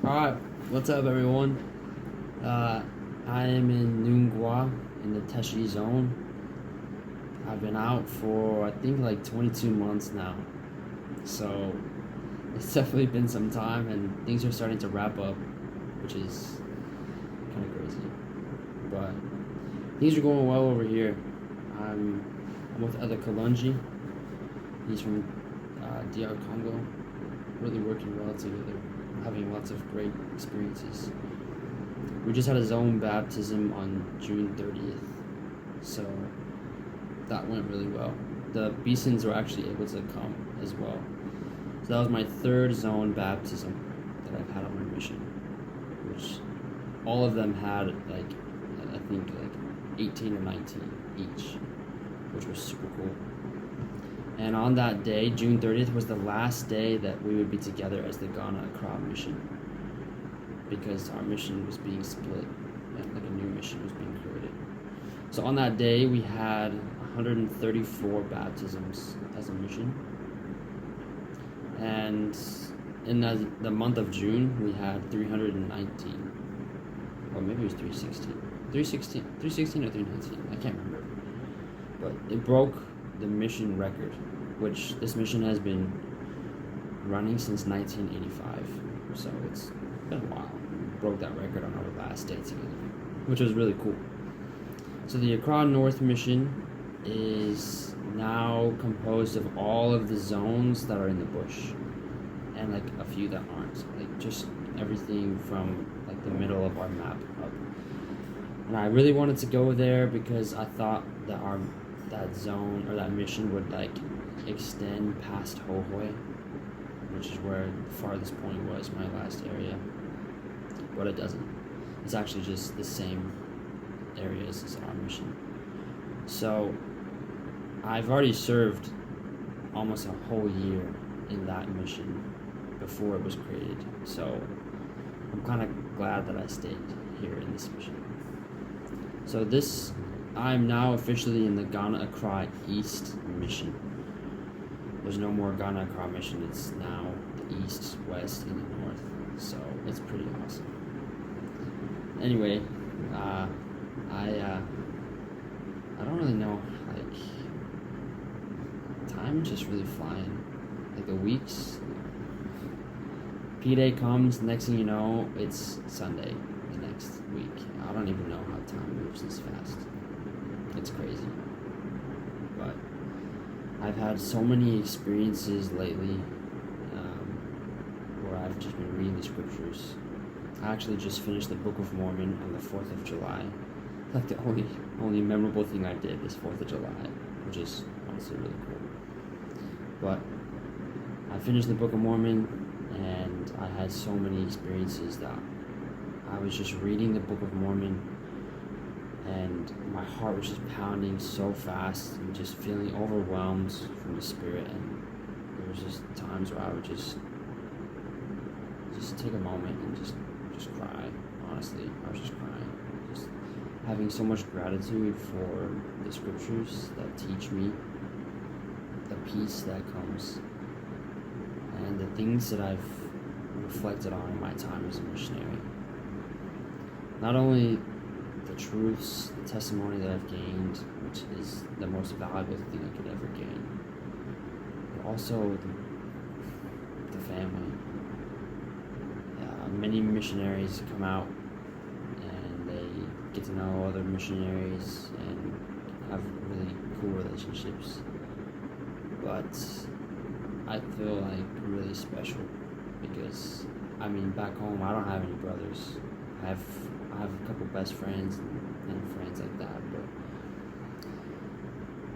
Alright, what's up everyone? I am in Nungwa in the Teshi zone. I've been out for I think like 22 months now. So it's definitely been some time and things are starting to wrap up, which is kind of crazy. But things are going well over here. I'm with Other Kalunji. He's from DR Congo. Really working well together, having lots of great experiences. We just had a zone baptism on June 30th, so that went really well. The Bisons were actually able to come as well. So that was my third zone baptism that I've had on my mission, which all of them had like, I think like 18 or 19 each, which was super cool. And on that day, June 30th, was the last day that we would be together as the Ghana Accra mission, because our mission was being split and like a new mission was being created. So on that day, we had 134 baptisms as a mission. And in the month of June, we had 319. Or maybe it was 316. 316 or 319, I can't remember. But it broke the mission record, which this mission has been running since 1985. So it's been a while. We broke that record on our last day together, which was really cool. So the Accra North mission is now composed of all of the zones that are in the bush, and like a few that aren't. Like just everything from like the middle of our map up. And I really wanted to go there because I thought that that zone or that mission would like extend past Hohoi, which is where the farthest point was, my last area. But it doesn't. It's actually just the same areas as our mission. So I've already served almost a whole year in that mission before it was created. So I'm kind of glad that I stayed here in this mission. So I'm now officially in the Ghana Accra East mission. There's no more Ghana Accra mission. It's now the East, West, and the North. So it's pretty awesome. Anyway, I don't really know, like, time's just really flying. Like the weeks, P-Day comes, next thing you know, it's Sunday the next week. I don't even know how time moves this fast. It's crazy. But I've had so many experiences lately where I've just been reading the scriptures. I actually just finished the Book of Mormon on the 4th of July. Like the only memorable thing I did this 4th of July, which is honestly really cool. But I finished the Book of Mormon, and I had so many experiences that I was just reading the Book of Mormon, and my heart was just pounding so fast and just feeling overwhelmed from the Spirit. And there was just times where I would just take a moment and just cry. Honestly, I was just crying, just having so much gratitude for the scriptures that teach me the peace that comes and the things that I've reflected on in my time as a missionary. Not only the truths, the testimony that I've gained, which is the most valuable thing I could ever gain, but also the family. Many missionaries come out and they get to know other missionaries and have really cool relationships. But I feel like really special because, I mean, back home I don't have any brothers. I have a couple best friends and friends like that, but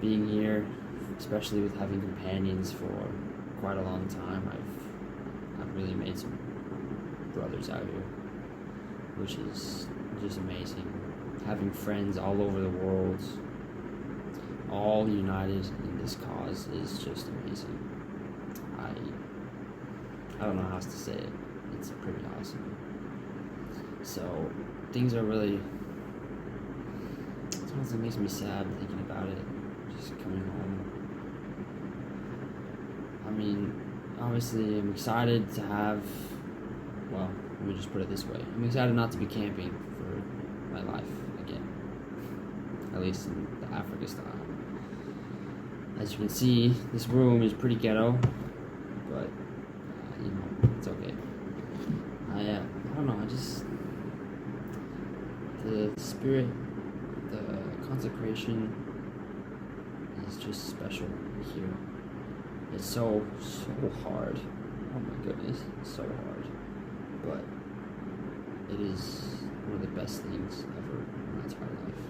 being here, especially with having companions for quite a long time, I've really made some brothers out here, which is just amazing. Having friends all over the world, all united in this cause, is just amazing. I don't know how else to say it. It's pretty awesome. So things are really, sometimes it makes me sad thinking about it, just coming home. I mean, obviously I'm excited to have, well, Let me just put it this way. I'm excited not to be camping for my life again. At least in the Africa style. As you can see, this room is pretty ghetto, but it's okay. I don't know. The spirit, the consecration is just special here. It's so hard. Oh my goodness, it's so hard. But it is one of the best things ever in my entire life.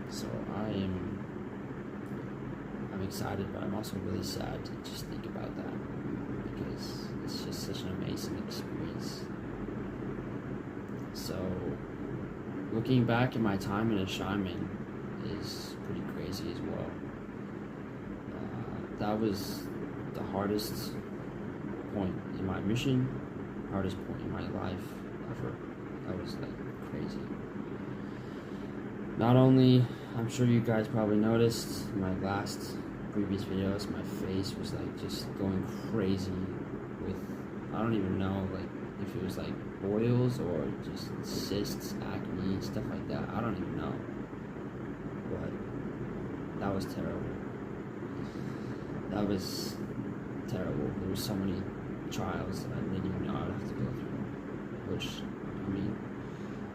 So I'm excited, but I'm also really sad to just think about that, because it's just such an amazing experience. So looking back at my time in a shaman is pretty crazy as well. That was the hardest point in my mission, hardest point in my life ever. That was like crazy. Not only, I'm sure you guys probably noticed in my previous videos, my face was like just going crazy with, I don't even know like if it was like boils or just cysts, acne, stuff like that. I don't even know. But that was terrible. That was terrible. There were so many trials that I didn't even know I would have to go through. Which, I mean,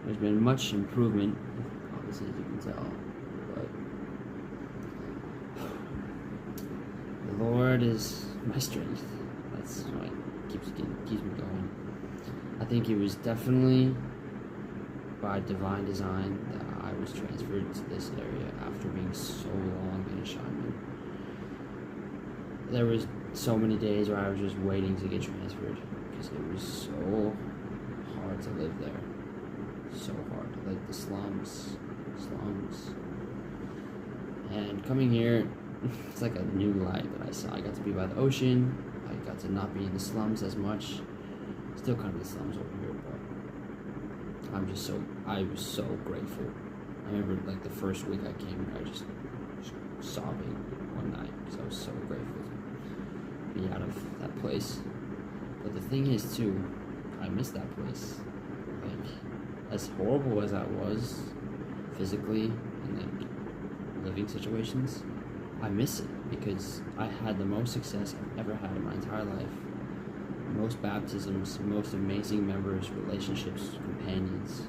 there's been much improvement, obviously, as you can tell. But the Lord is my strength. That's what keeps me going. I think it was definitely by divine design that I was transferred to this area after being so long in a shaman. There was so many days where I was just waiting to get transferred because it was so hard to live there. So hard. Like the slums. And coming here, it's like a new light that I saw. I got to be by the ocean. I got to not be in the slums as much. Still kind of the slums over here, but I was so grateful. I remember like the first week I came here, I just sobbing one night because I was so grateful to be out of that place. But the thing is too, I miss that place. Like, as horrible as I was physically in like living situations, I miss it because I had the most success I've ever had in my entire life. Most baptisms, most amazing members, relationships, companions.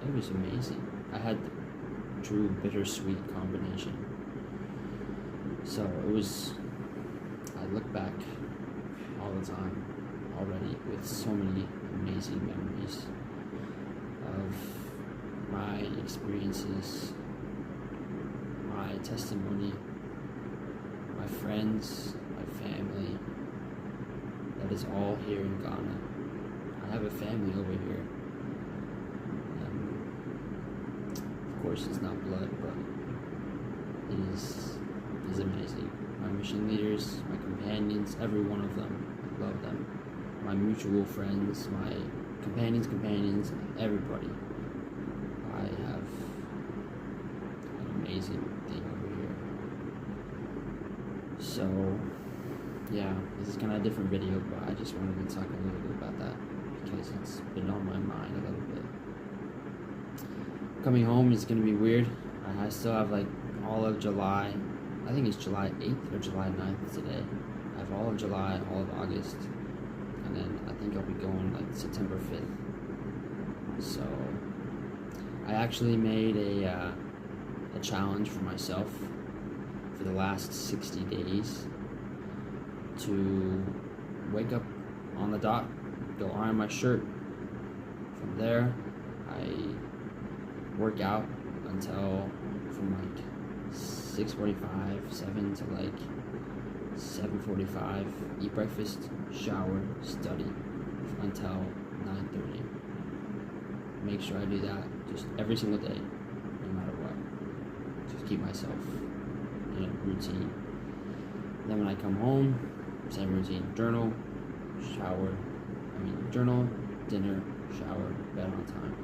It was amazing. I had the true bittersweet combination. So it was, I look back all the time already with so many amazing memories of my experiences, my testimony, my friends, my family. That is all here in Ghana. I have a family over here. Of course, it's not blood, but it is amazing. My mission leaders, my companions, every one of them, I love them. My mutual friends, my companions, everybody. I have an amazing thing over here. So, yeah, this is kind of a different video, but I just wanted to talk a little bit about that because it's been on my mind a little bit. Coming home is going to be weird. I still have like all of July. I think it's July 8th or July 9th today. I have all of July, all of August, and then I think I'll be going like September 5th. So I actually made a challenge for myself for the last 60 days to wake up on the dot, go iron my shirt. From there, I work out until from like 6:45, 7 to like 7:45, eat breakfast, shower, study until 9:30. Make sure I do that just every single day, no matter what. Just keep myself in a routine. Then when I come home, same routine: journal, journal, dinner, shower, bed on time.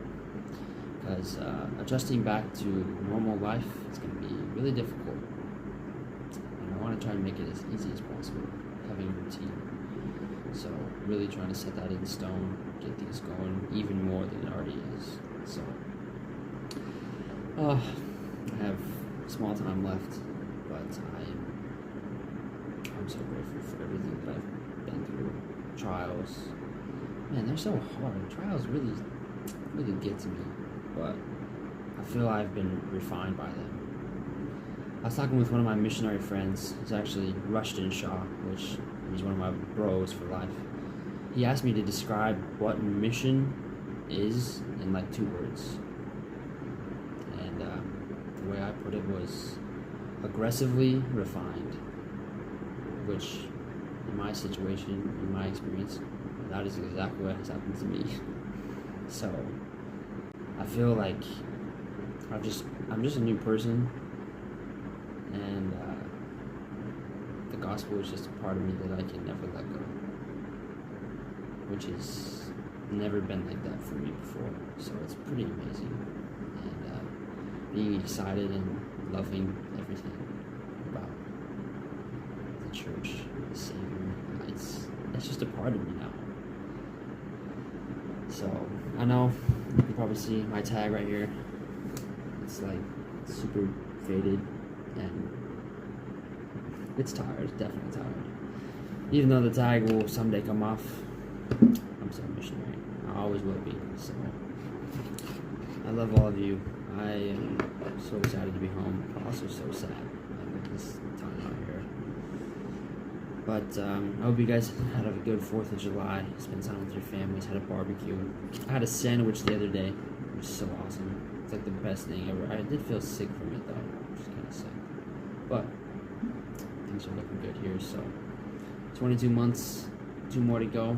Because adjusting back to normal life is going to be really difficult. And I want to try and make it as easy as possible, having a routine. So really trying to set that in stone, get things going even more than it already is. So I have small time left, but I'm so grateful for everything that I've been through. Trials, man, they're so hard. Trials really get to me, but I feel I've been refined by them. I was talking with one of my missionary friends. He's actually Rushton Shaw, which he's one of my bros for life. He asked me to describe what mission is in like 2 words, and the way I put it was aggressively refined, which in my situation, in my experience, that is exactly what has happened to me. So I feel like I'm just a new person, and the gospel is just a part of me that I can never let go, which has never been like that for me before. So it's pretty amazing, and being excited and loving everything about the church, the Savior. It's just a part of me now. So I know you can probably see my tag right here. It's like super faded and it's tired. It's definitely tired. Even though the tag will someday come off, I'm still a missionary. I always will be. So I love all of you. I am so excited to be home, but also so sad at this time out here. But I hope you guys had a good 4th of July. Spend time with your families. Had a barbecue. I had a sandwich the other day, which is so awesome. It's like the best thing ever. I did feel sick from it though, which is kind of sick. But things are looking good here. So 22 months, 2 more to go.